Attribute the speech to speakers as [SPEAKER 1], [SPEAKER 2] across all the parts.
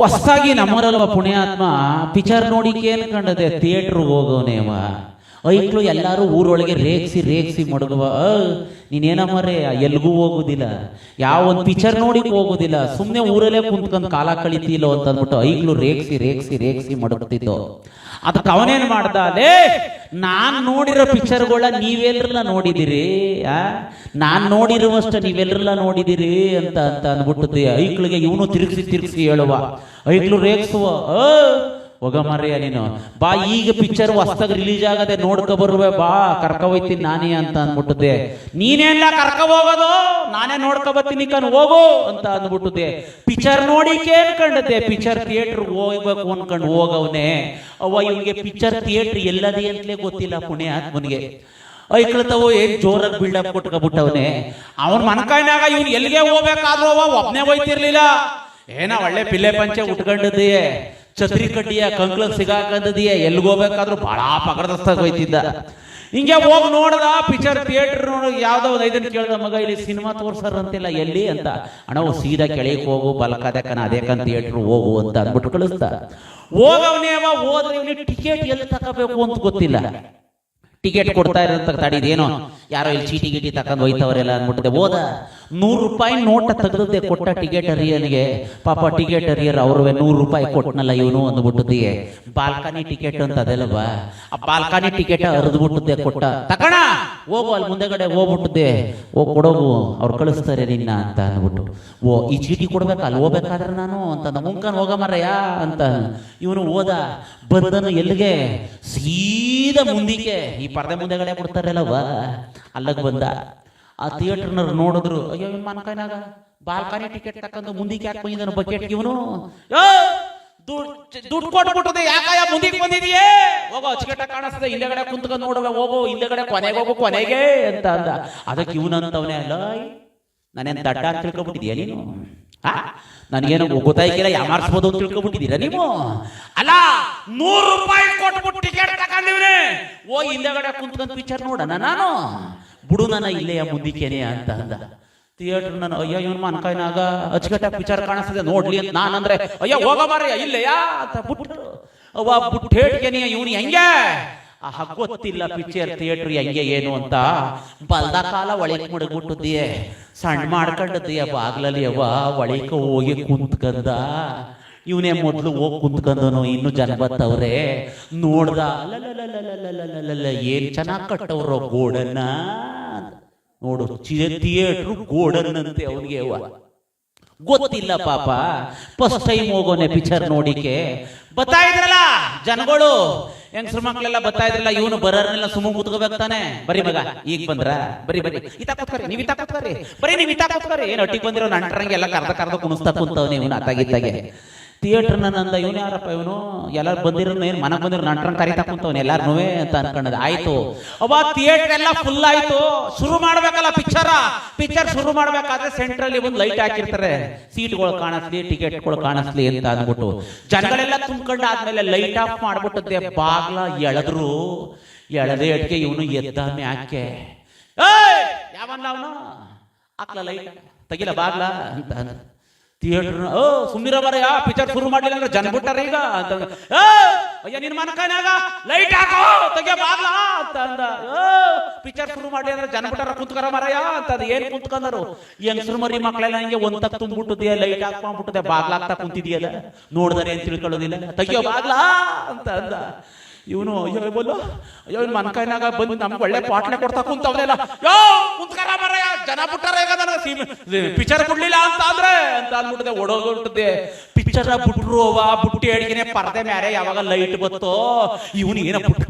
[SPEAKER 1] ಹೊಸ್ತಾಗಿ ನಮ್ಮರಲ್ವ ಪುಣ್ಯಾತ್ಮ ಪಿಕ್ಚರ್ ನೋಡಿಕೆ ಅನ್ಕೊಂಡದೆ ಥಿಯೇಟ್ರಿಗೆ ಹೋಗೋನೇವ ಐಕ್ಳು ಎಲ್ಲರೂ ಊರೊಳಗೆ ರೇಗಿಸಿ ಮಡಗುವ ನೀನೇನಮ್ಮರೇ ಎಲ್ಗೂ ಹೋಗೋದಿಲ್ಲ, ಯಾವ ಒಂದು ಪಿಕ್ಚರ್ ನೋಡಿಕ್ ಹೋಗೋದಿಲ್ಲ, ಸುಮ್ಮನೆ ಊರಲ್ಲೇ ಕುಂತ್ಕೊಂಡು ಕಾಲ ಕಳಿತೀಲೋ ಅಂತ ಅಂದ್ಬಿಟ್ಟು ಐಕ್ಳು ರೇಗಿಸಿ ಮಡಗ್ತಿದ್ದೋ. ಅದಕ್ಕೆ ಅವನೇನು ಮಾಡ್ದ, ಅದೇ ನಾನು ನೋಡಿರೋ ಪಿಕ್ಚರ್ಗಳ ನೀವೆಲ್ಲರೆಲ್ಲ ನೋಡಿದಿರಿ, ನಾನು ನೋಡಿರುವಷ್ಟು ನೀವೆಲ್ಲರೆಲ್ಲ ನೋಡಿದಿರಿ ಅಂತ ಅಂತ ಅಂದ್ಬಿಟ್ಟದೆ ಐಕ್ಳಿಗೆ ಇವನು ತಿರುಗಿಸಿ ಹೇಳುವ, ಐಕ್ಳು ರೇಗಿಸುವ, ಹೋಗ ಮರ್ಯ ನೀನು ಬಾ, ಈಗ ಪಿಕ್ಚರ್ ಹೊಸ್ತಾಗ ರಿಲೀಸ್ ಆಗದೆ ನೋಡ್ಕೊ ಬರುವೆ, ಬಾ ಕರ್ಕ ಹೋಯ್ತೀನಿ ನಾನೇ ಅಂತ ಅಂದ್ಬಿಟ್ಟದೆ. ನೀನೆಲ್ಲ ಕರ್ಕ ಹೋಗೋದು, ನಾನೇ ನೋಡ್ಕೊ ಬರ್ತೀನಿ ಕಣ್ ಹೋಗು ಅಂತ ಅಂದ್ಬಿಟ್ಟದೆ. ಪಿಕ್ಚರ್ ನೋಡಿಕೆ ಅನ್ಕೊಂಡದೆ, ಪಿಕ್ಚರ್ ಥಿಯೇಟರ್ ಹೋಗ್ಬೇಕು ಅನ್ಕೊಂಡು ಹೋಗವನೆ. ಅವ್ವ ಇವನಿಗೆ ಪಿಕ್ಚರ್ ಥಿಯೇಟರ್ ಎಲ್ಲದೇ ಅಂತಲೇ ಗೊತ್ತಿಲ್ಲ ಪುಣ್ಯಾತ್ಮನಿಗೆ. ಐಕ್ಳತವು ಏನ್ ಜೋರಾಗಿ ಬಿಲ್ಡಪ್ ಕೊಟ್ಕೊಬಿಟ್ಟವನೆ. ಅವನ ಮನಕಾಯಿನಾಗ ಇವ್ನು ಎಲ್ಲಿಗೆ ಹೋಗ್ಬೇಕಾದ್ರೂ ಒಬ್ನೇ ಹೋಯ್ತಿರ್ಲಿಲ್ಲ. ಏನ ಒಳ್ಳೆ ಪಿಲ್ಲೆ ಪಂಚೆ ಉಟ್ಕೊಂಡದೆಯೇ, ಛತ್ರಿ ಕಡ್ಡಿಯ ಕಂಕ್ಳಗ್ ಸಿಗಾಕಂದದೀಯ, ಎಲ್ಗೋಗ್ಬೇಕಾದ್ರೂ ಬಹಳ ಪಗಡದಸ್ತಾಗ ಹೋಯ್ತಿದ್ದ. ಹಿಂಗೆ ಹೋಗಿ ನೋಡ್ದ ಪಿಕ್ಚರ್ ಥಿಯೇಟರ್ ನೋಡ, ಯಾವ್ದೋ ಒಂದು ಐದನ್ ಕೇಳ್ದ, ಮಗ ಇಲ್ಲಿ ಸಿನಿಮಾ ತೋರ್ಸರ್ ಅಂತಿಲ್ಲ, ಎಲ್ಲಿ ಅಂತ. ಅಣ್ಣ ಸೀದಾ ಕೆಳಗೆ ಹೋಗು, ಬಲಕದಕ್ಕನ ಅದೇಕನ್ ಥಿಯೇಟರ್ ಹೋಗು ಅಂತ ಅಂದ್ಬಿಟ್ಟು ಕಳಿಸ್ದ. ಹೋಗವನೇ ಅವ, ಹೋದ್ರೆ ಇವನಿಗೆ ಟಿಕೆಟ್ ಎಲ್ಲಿ ತಗೋಬೇಕು ಅಂತ ಗೊತ್ತಿಲ್ಲ. ಟಿಕೆಟ್ ಕೊಡ್ತಾ ಇರೋಂತ ತಡಿದೇನೋ, ಯಾರೋ ಇಲ್ಲಿ ಚೀಟಿ ಗೀಟಿ ತಗೊಂಡು ಹೋಯ್ತವ್ರೆಲ್ಲ ಅಂದ್ಬಿಟ್ಟಿದೆ. ಹೋದ 100 ರೂಪಾಯಿ ನೋಟ ತೆಗೆದದ್ದೆ, ಕೊಟ್ಟ ಟಿಕೆಟ್ ಅರಿಯನಿಗೆ. ಪಾಪ ಟಿಕೆಟ್ ಅರಿಯರ್ ಅವ್ರವೇ 100 ರೂಪಾಯಿ ಕೊಟ್ಟನಲ್ಲ ಇವನು ಅಂದ್ಬಿಟ್ಟಿದೆಯೇ. ಬಾಲ್ಕನಿ ಟಿಕೆಟ್ ಅಂತ ಅದೆಲ್ಲವಾ, ಆ ಬಾಲ್ಕನಿ ಟಿಕೆಟ್ ಅರ್ದ್ಬಿಟ್ಟಿದ್ದೆ, ಕೊಟ್ಟ ತಕಣ ಹೋಗು, ಅಲ್ಲಿ ಮುಂದೆಗಡೆ ಹೋಗ್ಬಿಟ್ಟಿದ್ದೆ, ಹೋಗಿ ಕೊಡೋಗು, ಅವ್ರು ಕಳಿಸ್ತಾರೆ ನಿನ್ನ ಅಂತ ಅಂದ್ಬಿಟ್ಟು. ಈ ಚೀಟಿ ಕೊಡ್ಬೇಕು, ಅಲ್ಲಿ ಹೋಗ್ಬೇಕಾದ್ರೆ ನಾನು ಅಂತ ಮುಂಕನ್ ಹೋಗ ಮರಯ್ಯ ಅಂತ ಇವನು ಹೋದ. ಬಂದನು ಎಲ್ಲಿಗೆ, ಸೀದಾ ಮುಂದಿಗೆ ಈ ಪರದೆ ಮುಂದೆಗಡೆ ಬಿಡ್ತಾರಲ್ಲವ, ಅಲ್ಲಗ ಬಂದ. ಆ ಥಿಯೇಟರ್ನವ್ರು ನೋಡಿದ್ರು, ಅಯ್ಯೋ ಇವ್ ಮನ್ಕಾಯ್ನಾಗ ಬಾಲ್ಕನಿ ಟಿಕೆಟ್ ತಕೊಂಡು ಮುಂದಿಗೆ ಯಾಕೆ ಬಂದಿದ್ದಾನು ಬಕೆಟ್ ಇವನು, ದುಡ್ಡು ಕೊಟ್ಬಿಟ್ಟದೆ, ಯಾಕಯ್ಯ ಮುಂದಿಗೆ ಬಂದಿದೆಯೇ, ಹೋಗೋ ಅಚ್ಚುಕಟ್ಟ ಕಾಣಿಸ್ತದೆ, ಹಿಂದೆಗಡೆ ಕುಂತ್ಕೊಂಡು ನೋಡುವ, ಹೋಗೋ ಹಿಂದೆಗಡೆ ಕೊನೆಗೆ ಹೋಗು ಕೊನೆಗೆ ಅಂತ ಅಂದ. ಅದಕ್ಕೆ ಇವನಂತವನೇ, ಅಲ್ಲ ನಾನೇನು ದಡ್ಡ ಅಂತ ತಿಳ್ಕೊಬಿಟ್ಟಿದ್ಯಾ ನೀನು, ನನಗೇನು ಗೊತ್ತಾಯ್ಕಿಲ್ಲ, ಯಾಮಾರಿಸ್ಬೋದು ಅಂತ ತಿಳ್ಕೊಬಿಟ್ಟಿದ್ದೀರಾ ನೀವು. ಅಲ್ಲ 100 ರೂಪಾಯಿ ಕೊಟ್ಬಿಟ್ಟು ಟಿಕೆಟ್ ತಗೊಂಡಿವ್ರಿ, ಹೋಗಿ ಹಿಂದೆಗಡೆ ಕುಂತ್ಕೊಂಡು ಪಿಕ್ಚರ್ ನೋಡೋಣ, ನಾನು ಬಿಡು ನನ್ನ ಇಲ್ಲೆಯ ಮುಂದಿಕ್ಕೇನೆ ಅಂತ ಅಂದ. ಥಿಯೇಟರ್ ನಾನು, ಅಯ್ಯೋ ಇವನ್ ಮನ್ಕಾಯ್ನಾಗ ಅಚ್ಚುಕಟ್ಟ ಪಿಕ್ಚರ್ ಕಾಣಿಸ್ತದೆ ನೋಡ್ಲಿ ಅಂತ ನಾನಂದ್ರೆ, ಅಯ್ಯೋ ಹೋಗ ಮಾರ್ಯ ಇಲ್ಲೆಯಾ ಅಂತ ಬಿಟ್ಟು ಅವ್ವ ಬಿಟ್ಟು ಹೇಳ್ಕೇನಿ. ಇವನು ಹೆಂಗೆ ಗೊತ್ತಿಲ್ಲ ಪಿಕ್ಚರ್ ಥಿಯೇಟರ್ ಹೆಂಗೆ ಏನು ಅಂತ. ಬಲ್ದ ಕಾಲ ಒಳಗೆ ಮುಡಗ್ಬಿಟ್ಟಿದ್ದೀಯ, ಸಣ್ಣ ಮಾಡ್ಕೊಂಡದ್ದೀಯ ಬಾಗ್ಲಲ್ಲಿ. ಅವ್ವ ಒಳಕ ಹೋಗಿ ಕುಂತ್ಕಂದ. ಇವನೇ ಮೊದ್ಲು ಹೋಗಿ ಕುಂತ್ಕಂದನು, ಇನ್ನು ಜನ ಬತ್ತವ್ರೆ ನೋಡ್ದ. ಅಲ್ಲಲ್ಲ ಏನ್ ಚೆನ್ನಾಗ್ ಕಟ್ಟವ್ರ ಗೋಡನ್ನ ನೋಡು, ಥಿಯೇಟ್ರು ಗೋಡನ್ನಂತೆ ಅವನಿಗೆ. ಅವ್ವ ಗೊತ್ತಿಲ್ಲ ಪಾಪ, ಫಸ್ಟ್ ಟೈಮ್ ಹೋಗೋನೆ ಪಿಕ್ಚರ್ ನೋಡಿಕೆ. ಬರ್ತಾ ಇದ್ರಲ್ಲ ಜನಗಳು, ಹೆಂಗಸ್ರ ಮಕ್ಳೆಲ್ಲ ಬರ್ತಾ ಇದ್ರಲ್ಲ, ಇವನು ಬರೋರ್ನೆಲ್ಲ ಸುಮ್ಮ ಕೂತ್ಕೋಬೇಕು ತಾನೆ. ಬರೀ ಮಗ ಈಗ ಬಂದ್ರ, ಬರೀ ಇತ್ತ ಕೂತ್ಕರಿ, ನೀವ್ ಇತ್ತ ಕೂತ್ಕರಿ, ಬರೀ ನೀವ್ ಇತ್ತ ಕೂತ್ಕರಿ. ಏನ್ ಒಟ್ಟಿಗೆ ಬಂದಿರೋ ನಂಟ್ರಂಗೆ ಎಲ್ಲ ಕರ್ದ ಕುಣಿಸ್ತಾ ಕುಂತವ್ನೆ ಇವನು ಅತ್ತಾಗಿತ್ತಾಗೆ. ಥಿಯೇಟರ್ ನಂದ, ಇವನು ಯಾರಪ್ಪ ಇವನು, ಎಲ್ಲಾರು ಬಂದಿರೋ ಏನ್ ಮನಗ್ ಬಂದಿರೋ ನಂಟ್ರಂಗ್ ಕರಿತಾ ಕುಂತವ್ನೆ ಎಲ್ಲಾರು ಅಂತ ಅನ್ಕೊಂಡದ. ಆಯ್ತು ಅವ ಥಿಯೇಟರ್ ಎಲ್ಲ ಫುಲ್ ಆಯ್ತು. ಶುರು ಮಾಡ್ಬೇಕಲ್ಲ ಪಿಕ್ಚರ್ ಶುರು ಮಾಡ್ಬೇಕಾದ್ರೆ ಸೆಂಟ್ರಲ್ಲಿ ಒಂದು ಲೈಟ್ ಹಾಕಿರ್ತಾರೆ, ಸೀಟ್ಗಳು ಕಾಣಿಸ್ಲಿ, ಟಿಕೆಟ್ಗಳು ಕಾಣಿಸ್ಲಿ ಅಂತ ಅಂದ್ಬಿಟ್ಟು. ಜನಗಳೆಲ್ಲ ತುಂಬ್ಕೊಂಡು ಆದ್ಮೇಲೆ ಲೈಟ್ ಆಫ್ ಮಾಡ್ಬಿಟ್ಟದ್ದೆ. ಬಾಗ್ಲ ಎಳೆದ್ರು, ಎಳದೆ ಅಡ್ಕೆ ಇವನು ಎದ್ದ ಮ್ಯಾಕೆ, ಯಾವಲ್ಲ ಅವನು ಹಾಕ್ಲ ಲೈಟ್ ತೆಗಿಲ ಬಾಗ್ಲ ಅಂತ. ಥಿಯೇಟರ್ ಸುಮ್ಮಿರ ಬರಯ್ಯ, ಪಿಕ್ಚರ್ ಶುರು ಮಾಡ್ಲಿಲ್ಲ ಅಂದ್ರೆ ಜನ ಬಿಟ್ಟಾರ ಈಗ ಅಂತ. ಅಯ್ಯ ನಿನ್ ಮನಕಾಯ್ನಾಗ ಲೈಟ್ ಹಾಕೋ ತೆಗಿಯ ಬಾಗ್ಲ ಅಂತ ಅಂದ. ಪಿಕ್ಚರ್ ಶುರು ಮಾಡ್ಲಿ ಅಂದ್ರೆ ಜನ ಬಿಟ್ಟಾರ, ಕುಂತ್ಕರ ಮರಯ್ಯ ಅಂತ. ಅದು ಏನ್ ಕುಂತ್ಕೊಂಡರು, ಹೆಂಗಸ್ರು ಮರಿ ಮಕ್ಕಳೆಲ್ಲ ಹಿಂಗೆ ಒಂದ್ ತಕ್ಕ ತುಂಬಿಟ್ಟಿದ್ಯಾ, ಲೈಟ್ ಹಾಕ್ಬಿಟ್ಟಿದೆ, ಬಾಗ್ಲ ಆಗ್ತಾ ಕುಂತಿದ್ಯಲ್ಲ, ನೋಡಿದಾರೆ ಅಂತ ತಿಳ್ಕೊಳ್ಳೋದಿಲ್ಲ, ತೆಗಿಯೋ ಬಾಗ್ಲ ಅಂತ ಅಂದ. ಇವನು ಅಯ್ಯೋ ಬೋಲು, ಅಯ್ಯೋ ಇನ್ ಮನ್ಕಾಯ್ನಾಗ ಬಂದು ನಮ್ಗೆ ಒಳ್ಳೆ ಪಾಟ್ಲೆ ಕೊಡ್ತಾ ಕುಂತವ್ನೆಲ್ಲ, ಯೋ ಕುಂತ್ಕರ ಮರಯ್ಯ ಜನ ಬಿಟ್ಟಾರ ಈಗ ಪಿಕ್ಚರ್ ಬಿಡ್ಲಿಲ್ಲ ಅಂತ ಅಂದ್ರೆ ಅಂತ ಅಂದ್ಬಿಟ್ಟಿದೆ. ಓಡೋಗ್ಬಿಟ್ಟಿದೆ ಪಿಕ್ಚರ್ ಬಿಟ್ರು. ಬುಟ್ಟಿ ಅಡಿಗೆನೆ ಪರದೆ ಮ್ಯಾರೆ ಯಾವಾಗ ಲೈಟ್ ಬತ್ತೋ, ಇವನು ಏನ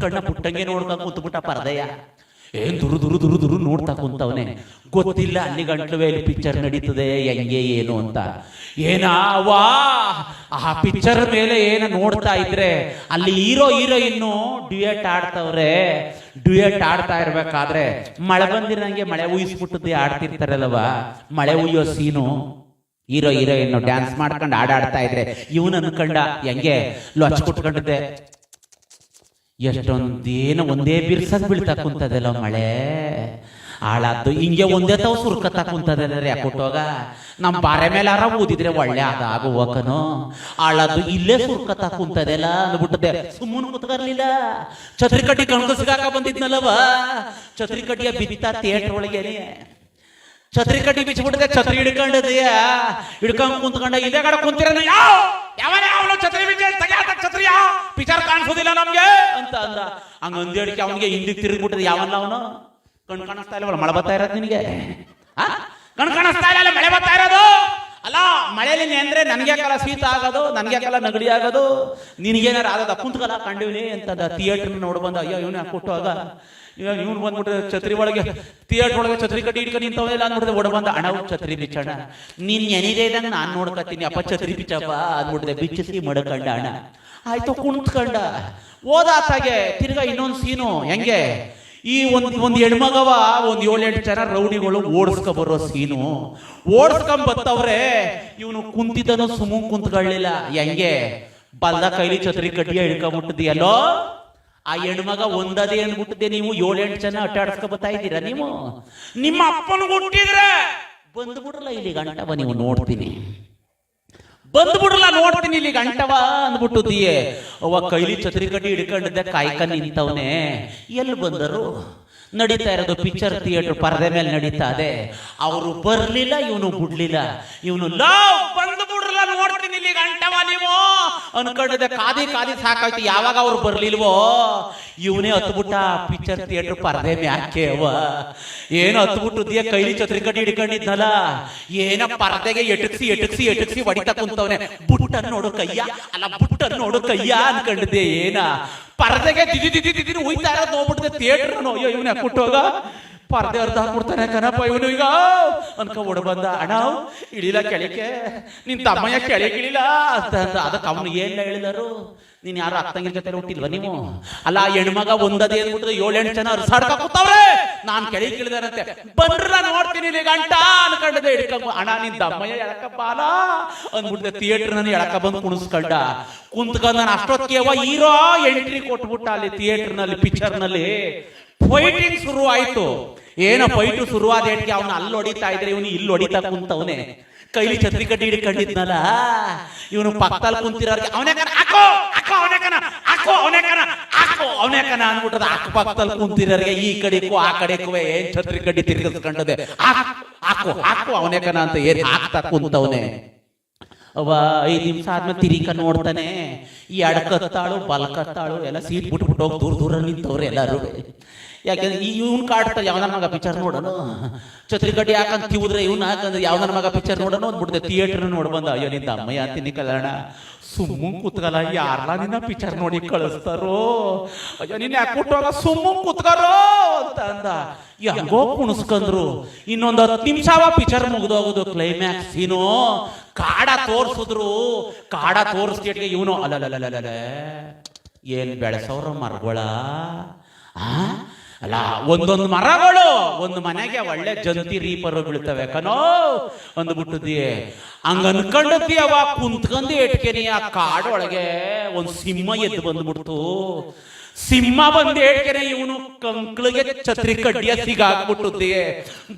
[SPEAKER 1] ಪುಟ್ಟಂಗೆ ನೋಡ್ತಾ ಕೂತ್ಬಿಟ್ಟ ಪರದೆಯ. ಏನ್ ದುರು ನೋಡ್ತಾ ಕುಂತವನೆ. ಗೊತ್ತಿಲ್ಲ ಅಲ್ಲಿ ಗಂಟ್ಲುವೆ ಇಲ್ಲಿ ಪಿಕ್ಚರ್ ನಡೀತದೆ ಹೆಂಗೆ ಏನು ಅಂತ. ಏನಾವಾ ಆ ಪಿಕ್ಚರ್ ಮೇಲೆ ಏನ ನೋಡ್ತಾ ಇದ್ರೆ ಅಲ್ಲಿ ಹೀರೋಯಿನ್ನು ಡ್ಯೂಯೆಟ್ ಆಡ್ತವ್ರೆ. ಡ್ಯೂಯೆಟ್ ಆಡ್ತಾ ಇರ್ಬೇಕಾದ್ರೆ ಮಳೆ ಬಂದಿರಂಗೆ ಮಳೆ ಉಯಿಸ್ಬಿಟ್ಟದೆ ಆಡ್ತಿರ್ತಾರಲ್ವ, ಮಳೆ ಉಯ್ಯೋ ಸೀನು. ಹೀರೋಯಿನ್ನು ಡ್ಯಾನ್ಸ್ ಮಾಡ್ಕೊಂಡು ಆಡಾಡ್ತಾ ಇದ್ರೆ ಇವನು ಅನ್ಕಂಡ ಹೆಂಗೆ ಲೊಚ್ ಕುಟ್ಕೊಂಡಿದ್ದೆ. ಎಷ್ಟೊಂದೇನು ಒಂದೇ ಬಿರ್ಸಕ್ ಬೀಳ್ತಾ ಕುಂತದಲ್ಲ ಮಳೆ. ಹಾಳಾದ್ದು ಹಿಂಗೆ ಒಂದೇ ತಾವು ಸುರ್ಕತ್ತ ಕುಂತದ್ರೆ ಯಾಕೊಟ್ಟೋಗ ನಮ್ಮ ಬಾರೆ ಮೇಲಾರ ಊದಿದ್ರೆ ಒಳ್ಳೆ ಅದಾಗುವಕನು ಹಾಳಾದ್ದು ಇಲ್ಲೇ ಸುರ್ಕತ್ತ ಕುಂತದೆಲ್ಲ ಅಂದ್ಬಿಟ್ಟದೆ ಸುಮ್ಮನೆ ಕುತ್ಕರ್ಲಿಲ್ಲ. ಛತ್ರಿ ಕಟ್ಟಿ ಕಣ್ಕು ಸಿಗಾಕ ಬಂದಿದ್ನಲ್ಲವ, ಛತ್ರಿ ಕಟ್ಟಿಯ ಬಿತ್ತ ಥಿಯೇಟರ್ ಒಳಗೇನೆ ಛತ್ರಿ ಕಟ್ಟಿ ಬಿಚ್ಚಿಬಿಟ್ಟದೆ. ಛತ್ರಿ ಹಿಡ್ಕೊಂಡದೆಯ ಹಿಡ್ಕೊಂಡ್ ಕುಂತ್ಕೊಂಡ ಇದೇ ಕಡೆ ಕುಂತಿರೋನು ಯಾವನೇ ಅವನು ಛತ್ರಿ ಛತ್ರಿಯ ಪಿಚರ್ ಕಾಣಿಸೋದಿಲ್ಲ ನಮ್ಗೆ ಅಂತ ಅಂದ. ಹಂಗ ಅಂದೇಳಿಕೆ ಅವನಿಗೆ ಹಿಂದಿಗೆ ತಿರುಗಿಬಿಟ್ಟದೆ. ಯಾವಲ್ಲ ಅವನು ಕಣ್ ಕಾಣಿಸ್ತಾ ಇಲ್ಲವಲ್ಲ, ಮಳೆ ಬರ್ತಾ ಇರೋದು ನಿನಗೆ ಕಣ್ ಕಾಣಿಸ್ತಾ ಇಲ್ಲ, ಮಳೆ ಬರ್ತಾ ಇರೋದು ಅಲ್ಲ. ಮಳೆಯಲ್ಲಿ ಅಂದ್ರೆ ನನ್ಗ್ಯಾಕಲ್ಲ ಶೀತ ಆಗೋದು, ನನ್ಗ್ಯಾಕಲ್ಲ ನಗಡಿ ಆಗೋದು, ನಿನಗೇನಾರು ಆಗೋದ ಕುಂತ್ಕಲ್ಲ ಕಂಡಿವ್ನಿ ಅಂತದ. ಥಿಯೇಟರ್ ನೋಡ್ ಬಂದ ಅಯ್ಯೋ ಇವನೇ ಕೊಟ್ಟುವಾಗ ಇವ್ನು ಬಂದ್ಬಿಟ್ರೆ ಛತ್ರಿ ಒಳಗೆ ಥಿಯೇಟರ್ ಒಳಗೆ ಛತ್ರಿ ಕಟ್ಟಿ ಹಿಡ್ಕೊಂಡು ನಿಂತವಲ್ಲ ಅಂದ್ಬಿಡ್ದೆ. ಓಡ ಬಂದ ಅಣ್ಣ ಛತ್ರಿ ಬಿಚ್ಚಣ್ಣ, ನೀನ್ ನೆನಿದೆ ಇದ್ದಂಗೆ ನಾನ್ ನೋಡ್ಕತ್ತೀನಿ ಅಪ್ಪ ಛತ್ರಿ ಬಿಚ್ಚಪ್ಪ ಅಂದ್ಬಿಡ್ದೆ. ಬಿಚ್ಚಿಸಿ ಮಡ್ಕಂಡ ಅಣ್ಣ. ಆಯ್ತು ಕುಣ್ತ್ಕಂಡ ಓದಾತಾಗೆ. ತಿರ್ಗಾ ಇನ್ನೊಂದು ಸೀನು ಹೆಂಗೆ, ಈ ಒಂದ್ ಹೆಣ್ಮಗವ ಒಂದ್ 7-8 ಜನ ರೌಡಿಗಳು ಓಡಿಸ್ಕೊ ಬರೋ ಸೀನು. ಓಡಿಸ್ಕೊಂಡ್ ಬತ್ತವ್ರೆ, ಇವನು ಕುಂತಿದ್ದನು ಸುಮ್ಮನೆ ಕುಂತ್ಕೊಳ್ಳಿಲ್ಲ. ಹೆಂಗೆ ಬಲ್ದ ಕೈಲಿ ಛತ್ರಿ ಕಟ್ಟಿಯ ಹಿಡ್ಕೊಂಡ್ಬಿಟ್ಟಿದ್ಯಲ್ಲೋ. ಆ ಹೆಣ್ಮಗ ಒಂದದೇ ಅಂದ್ಬಿಟ್ಟಿದ್ದೆ. ನೀವು 7-8 ಜನ ಅಟ್ಟಾಡ್ಸ್ಕೊ ಬರ್ತಾ ಇದ್ದೀರಾ ನೀವು. ನಿಮ್ಮ ಅಪ್ಪನ ಹುಟ್ಟಿದ್ರೆ ಬಂದ್ಬಿಡ್ರಲ್ಲ ಇಲ್ಲಿ ಗಂಟವ, ನೀವು ನೋಡ್ತೀನಿ ಬಂದ್ಬಿಡ್ರಲ್ಲ ನೋಡ್ತೀನಿ ಇಲ್ಲಿ ಗಂಟವ ಅಂದ್ಬಿಟ್ಟುದಿಯೇ. ಅವ ಕೈಲಿ ಛತ್ರಿ ಕಟ್ಟಿ ಹಿಡ್ಕೊಂಡಿದ್ದೆ ಕಾಯ್ಕ ನಿಂತವನೇ. ಎಲ್ಲಿ ಬಂದರು? ನಡೀತಾ ಇರೋದು ಪಿಕ್ಚರ್ ಥಿಯೇಟರ್ ಪರದೆ ಮೇಲೆ ನಡೀತಾ ಇದೆ. ಅವರು ಬರ್ಲಿಲ್ಲ, ಇವನು ಬಿಡ್ಲಿಲ್ಲ. ಇವನು ಬಂದು ಬಿಡ್ರಲ್ಲ ನೋಡ್ತೀನಿ ಇಲ್ಲಿ ಗಂಟವ ನೀವು ಅನ್ಕೊಂಡಿದ್ದೆ. ಕಾದಿ ಕಾದಿ ಸಾಕಾಯ್ತು. ಯಾವಾಗ ಅವ್ರು ಬರ್ಲಿಲ್ವೋ ಇವನೇ ಹತ್ಬಿಟ್ಟ ಪಿಕ್ಚರ್ ಥಿಯೇಟರ್ ಪರದೆ ಮ್ಯಾಕೆ. ಅವ ಏನೋ ಹತ್ಬಿಟ್ಟಿದ್ಯ ಕೈಲಿ ಛತ್ರಿ ಕಟ್ಟಿ ಹಿಡ್ಕೊಂಡಿದ್ನಲ್ಲ, ಏನ ಪರದೆಗೆ ಎಟಕ್ಸಿ ಎಟಕ್ಸಿ ಎಟಕ್ಸಿ ಹೊಡಿತಾ ಕುಂತವನೆ. ಬುಟ್ಟನ್ ನೋಡು ಕಯ್ಯ, ಅಲ್ಲ ಬುಟ್ಟನ್ ನೋಡು ಕಯ್ಯ ಅನ್ಕೊಂಡಿದ್ದೆ. ಏನ ಪರದೆಗೆ ದಿದಿ ಹೋಯ್ತಾ ಇರೋದು ನೋಡ್ಬಿಟ್ಟಿದೆ ಥಿಯೇಟರ್. ಅಯ್ಯೋ ಇವನೇ ಕೊಟ್ಟೋಗ ಪರದೆ ಅರ್ಧ ಹಾಕ್ಬಿಡ್ತಾನೆ ಕಣಪ್ಪ ಇವನು ಈಗ ಅನ್ಕ ಓಡ ಬಂದ. ಅಣ್ಣ ಇಳಿಲ್ಲ ಕೆಳಕ್ಕೆ, ನಿನ್ ತಮ್ಮಯ್ಯ ಕೆಳಗೆ ಇಳಿಲ್ಲ ಅಂತ ಅಂದ. ಅದಕ್ಕೆ ಅವನು ಏನ್ ಹೇಳಿದರು, ನೀನ್ ಯಾರು ಅತ್ತಂಗಿರ ಜೊತೆ ಹುಟ್ಟಿಲ್ವ ನೀವು? ಅಲ್ಲ ಹೆಣ್ಮಗ ಒಂದದೇ ಅಂದ್ಬಿಟ್ಟು 7-8 ಜನ ಅರ್ಸಾಡ್ಕ ಕೂತವ್ರೆ, ನಾನ್ ಕೆಳಗೆ ಇಳಿದಾರಂತೆ. ಬಂದ್ರ ನೋಡ್ತೀನಿ ಇಲ್ಲಿ ಗಂಟ ಅನ್ಕೊಂಡದೆ. ಹಿಡ್ಕೊಂಡ್ ಅಣ್ಣ ನಿನ್ ತಮ್ಮಯ್ಯ ಎಳಕ ಬಾಲ ಅಂದ್ಬಿಟ್ಟಿದೆ. ಥಿಯೇಟರ್ ನಲ್ಲಿ ಎಳಕ ಬಂದು ಕುಣಿಸ್ಕೊಂಡ. ಕುಂತ್ಕೊಂಡ್ ನಾನು ಅಷ್ಟೊತ್ತಿಗೆ ಹೀರೋ ಎಂಟ್ರಿ ಕೊಟ್ಬಿಟ್ಟ ಅಲ್ಲಿ ಥಿಯೇಟರ್ ನಲ್ಲಿ. ಪಿಕ್ಚರ್ ನಲ್ಲಿ ಫೈಟಿಂಗ್ ಶುರು ಆಯ್ತು. ಏನೋ ಫೈಟು ಶುರುವಾದ ಹೇಟ್ಗೆ ಅವನು ಅಲ್ಲಿ ಹೊಡಿತಾ ಇದ್ರೆ ಇವನು ಇಲ್ಲಿ ಹೊಡಿತಾ ಕುಂತವನೆ. ಕೈಲಿ ಛತ್ರಿ ಕಟ್ಟಿ ಹಿಡ್ಕೊಂಡಿದ್ನಲ್ಲ, ಇವನು ಪಕ್ಕದಲ್ಲಿ ಕುಂತಿರೋರ್ಗೆ ಅವನೇಕನ ಹಾಕೋ ಹಾಕೋ ಅವನೇಕನ ಹಾಕೋ ಅವನೇಕನ ಹಾಕೋ ಅವನೇಕನ ಅನ್ಬಿಟ್ಟದ. ಅಕ್ಕ ಪಕ್ಕದಲ್ಲಿ ಕುಂತಿರೋರ್ಗೆ ಈ ಕಡೆಗೂ ಆ ಕಡೆಗೂ ಏನ್ ಛತ್ರಿ ಕಟ್ಟಿ ತಿರ್ಗಿಸ್ಕೊಂಡದೆ. ಹಾಕೋ ಹಾಕೋ ಅವನೇಕನ ಅಂತ ಏನ್ ಹಾಕ್ತಾ ಕುಂತವನೆ. ಅವ 5 ನಿಮಿಷ ಆದ್ಮೇಲೆ ತಿರಿಕ ನೋಡ್ತಾನೆ. ಈ ಎಡಕತ್ತಾಳು ಬಲಕತ್ತಾಳು ಎಲ್ಲ ಸೀಟ್ ಬಿಟ್ಬಿಟ್ಟು ಹೋಗಿ ದೂರ ದೂರ ನಿಂತವ್ರೆ ಎಲ್ಲಾರು. ಯಾಕಂದ್ರೆ ಇವ್ನು ಕಾಡ್ತಾ ಯಾವ್ದಾರ ಮಗ ಪಿಕ್ಚರ್ ನೋಡೋಣ, ಛತ್ರಿ ಕಟ್ಟಿ ಯಾಕಂತ ತಿವುದ್ರೆ ಇವ್ನ ಹಾಕಂದ್ರೆ ಯಾವ್ದಾರ ಮಗ ಪಿಕ್ಚರ್ ನೋಡೋಣ ಅಂದ್ಬಿಡ್ದೆ. ಥಿಯೇಟರ್ ನೋಡ್ ಬಂದ. ಅಯ್ಯೋ ನಿಂದ ಅಮ್ಮಯ್ಯ ಅಂತೀನಿ ಕಲ್ಯಾಣ ಸುಮ್ಮನೆ ಕೂತ್ಕಲ್ಲ, ಯಾರಲ್ಲ ನಿನ್ನ ಪಿಕ್ಚರ್ ನೋಡಿ ಕಳಿಸ್ತಾರೋ. ಅಯ್ಯೋ ನೀನ್ ಯಾಕೆ ಕೊಟ್ಟೋಗ ಸುಮ್ಮನೆ ಕೂತ್ಕಾರೋ ಅಂತ ಅಂದ. ಹೆಂಗೋ ಕುಣಿಸ್ಕೊಂಡ್ರು. ಇನ್ನೊಂದು 10 ನಿಮಿಷ ಪಿಕ್ಚರ್ ಮುಗಿದೋಗುದು. ಕ್ಲೈಮ್ಯಾಕ್ಸ್ ಸೀನು ಕಾಡ ತೋರ್ಸಿದ್ರು. ಕಾಡ ತೋರಿಸ್ತಿಟ್ಗೆ ಇವನು ಅಲ್ಲಲ್ಲ ಏನ್ ಬೆಳೆಸೋರ ಮರಗಳ ಅಲ್ಲ. ಒಂದೊಂದು ಮರಗಳು ಒಂದು ಮನೆಗೆ ಒಳ್ಳೆ ಜಂತಿ ರೀಪರು ಬೀಳ್ತವೆ ಕನೋ ಅಂದ್ಬಿಟ್ಟಿದ್ದೀ. ಹಂಗ ಅನ್ಕೊಂಡದ್ದಿ ಅವ ಕುಂತ್ಕೊಂಡಿ ಎಟ್ಕೆನಿ. ಆ ಕಾಡೊಳಗೆ ಒಂದು ಸಿಂಹ ಎದ್ದು ಬಂದ್ಬಿಡ್ತು. ಸಿಂಹ ಬಂದು ಹೇಳ್ಕೆನೆ ಇವನು ಕಂಕ್ಳಿಗೆ ಛತ್ರಿ ಕಡ್ಡಿಯ ಸಿಗಾಕ್ಬಿಟ್ಟಿದ್ದೀಯ.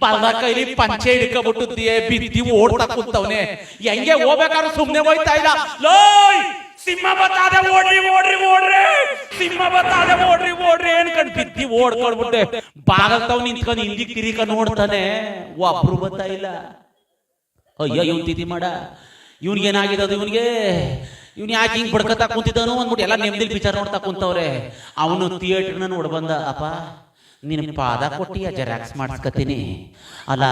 [SPEAKER 1] ಬಲ್ದ ಕೈಲಿ ಪಂಚೆ ಹಿಡ್ಕೊಬಿಟ್ಟಿದ್ದೀಯ. ಬಿದ್ದಿ ಓಡ್ತಾ ಕೂತವನೆ. ಹೆಂಗೆ ಹೋಗ್ಬೇಕಾದ್ರೆ ಸುಮ್ನೆ ಹೋಯ್ತಾ ಇಲ್ಲ. ಲೋಯ್ ಸಿಂಹ ಬತ್ತಾದೆ ಓಡ್ರಿ ಓಡ್ರಿ ಓಡ್ರಿ, ಸಿಂಹ ಬತ್ತಾದೆ ಓಡ್ರಿ ಓಡ್ರಿ ಅನ್ಕೊಂಡ್ ಬಿದ್ದಿ ಓಡ್ಕೊಳ್ಬಿಟ್ಟೆ. ಬಾಗಲ್ತಾವ್ ನಿಂತ್ಕೊಂಡು ಹಿಂದಿ ಕಿರಿಕ ನೋಡ್ತಾನೆ. ಒಬ್ರು ಬತ್ತಾ ಇಲ್ಲ. ಅಯ್ಯ ಇವ್ನ್ ತಿಥಿ ಮಾಡ, ಇವನ್ಗೇನಾಗಿರೋದು ಇವನ್ಗೆ, ಇವ್ನು ಯಾಕೆ ಹಿಂಗ್ ಬಡ್ಕತಾ ಕುಂತಿದ್ದಾನು ಅಂದ್ಬಿಟ್ಟು ಎಲ್ಲ ನೆಮ್ಮದಿಲ್ ಪಿಕ್ಚರ್ ನೋಡ್ತಾ ಕುಂತವ್ರೆ. ಅವನು ಥಿಯೇಟರ್ನ ನೋಡ್ ಬಂದ. ಅಪ್ಪ ನಿನ್ ಪಾದ ಕೊಟ್ಟಿಯ ಜೆರಾಕ್ಸ್ ಮಾಡಿಸ್ಕತೀನಿ. ಅಲ್ಲ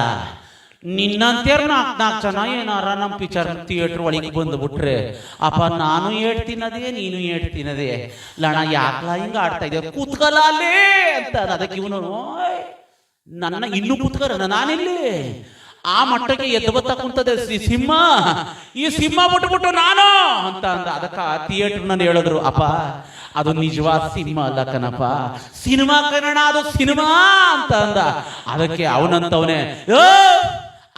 [SPEAKER 1] ನಿನ್ನಂತೇರ್ 4 ಜನ ಏನಾರ ನಮ್ ಪಿಕ್ಚರ್ ಥಿಯೇಟರ್ ಒಳಗೆ ಬಂದ್ಬಿಟ್ರೆ ಅಪ್ಪ ನಾನು ಹೇಳ್ತೀನದೇ ನೀನು ಹೇಳ್ತೀನದೇ. ಲಣ ಯಾಕಲ ಹಿಂಗ ಆಡ್ತಾ ಇದ್ದೆ, ಕೂತ್ಕಲ್ಲ ಅಲ್ಲೇ ಅಂತ. ಅದಕ್ಕೆ ಇವನು ನನ್ನ ಇನ್ನೂ ಕೂತ್ಕರ ನಾನಿಲ್ಲಿ ಆ ಮಟ್ಟಕ್ಕೆ ಎದ್ದು ಬತ್ತ ಕುಂತದೆ ಸಿಂಹ. ಈ ಸಿಂಹ ಬಿಟ್ಬಿಟ್ಟು ನಾನು ಅಂತ ಅಂದ. ಅದಕ್ಕ ಥಿಯೇಟರ್ ನಲ್ಲಿ ಹೇಳಿದ್ರು, ಅಪ್ಪ ಅದು ನಿಜವಾದ ಸಿನಿಮಾ ಅಲ್ಲ ಕಣಪ್ಪ, ಸಿನಿಮಾ ಕನ್ನಡ ಅದು ಸಿನಿಮಾ ಅಂತ ಅಂದ. ಅದಕ್ಕೆ ಅವನಂತವನೇ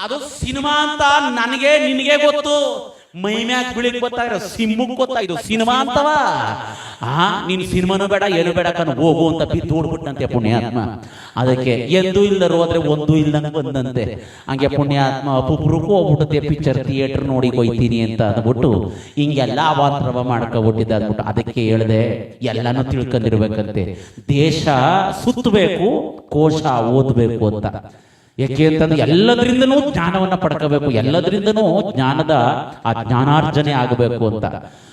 [SPEAKER 1] ಅದು ಸಿನಿಮಾ ಅಂತ ನನಗೆ ನಿನಗೆ ಗೊತ್ತು, ಮೈ ಮ್ಯಾಕ್ ಬಿಳಿಕ್ ಗೊತ್ತಾ ಇರೋ ಸಿಮ್ಮಕ್ ಗೊತ್ತಾ ಇದು ಸಿನಿಮಾ ಅಂತವ. ನೀನ್ ಸಿನಿಮಾನು ಬೇಡ ಏನು ಬೇಡ ಕಣ್ ಹೋಗು ಅಂತ ಬಿದ್ದು ಓಡ್ಬಿಟ್ಟಂತೆ ಪುಣ್ಯಾತ್ಮ. ಅದಕ್ಕೆ ಎಂದೂ ಇಲ್ಲರು ಹೋದ್ರೆ ಒಂದು ಇಲ್ಲಂಗೆ ಬಂದಂತೆ. ಹಂಗೆ ಪುಣ್ಯಾತ್ಮ ಅಪುಬ್ರಕ್ಕೂ ಹೋಗ್ಬಿಟ್ಟದೆ ಪಿಕ್ಚರ್ ಥಿಯೇಟರ್ ನೋಡಿ ಹೋಯ್ತೀನಿ ಅಂತ ಅಂದ್ಬಿಟ್ಟು ಹಿಂಗೆಲ್ಲ ಅವಾಂತರವ ಮಾಡ್ಕೊಬಿಟ್ಟಿದ್ದ ಅಂದ್ಬಿಟ್ಟು ಅದಕ್ಕೆ ಹೇಳ್ದೆ ಎಲ್ಲಾನು ತಿಳ್ಕೊಂಡಿರ್ಬೇಕಂತೆ. ದೇಶ ಸುತ್ತಬೇಕು, ಕೋಶ ಓದಬೇಕು ಅಂತ. ಯಾಕೆ ಅಂತಂದ್ರೆ ಎಲ್ಲದರಿಂದನೂ ಜ್ಞಾನವನ್ನ ಪಡ್ಕೋಬೇಕು, ಎಲ್ಲದರಿಂದನೂ ಜ್ಞಾನದ ಆ ಜ್ಞಾನಾರ್ಜನೆ ಆಗಬೇಕು ಅಂತ.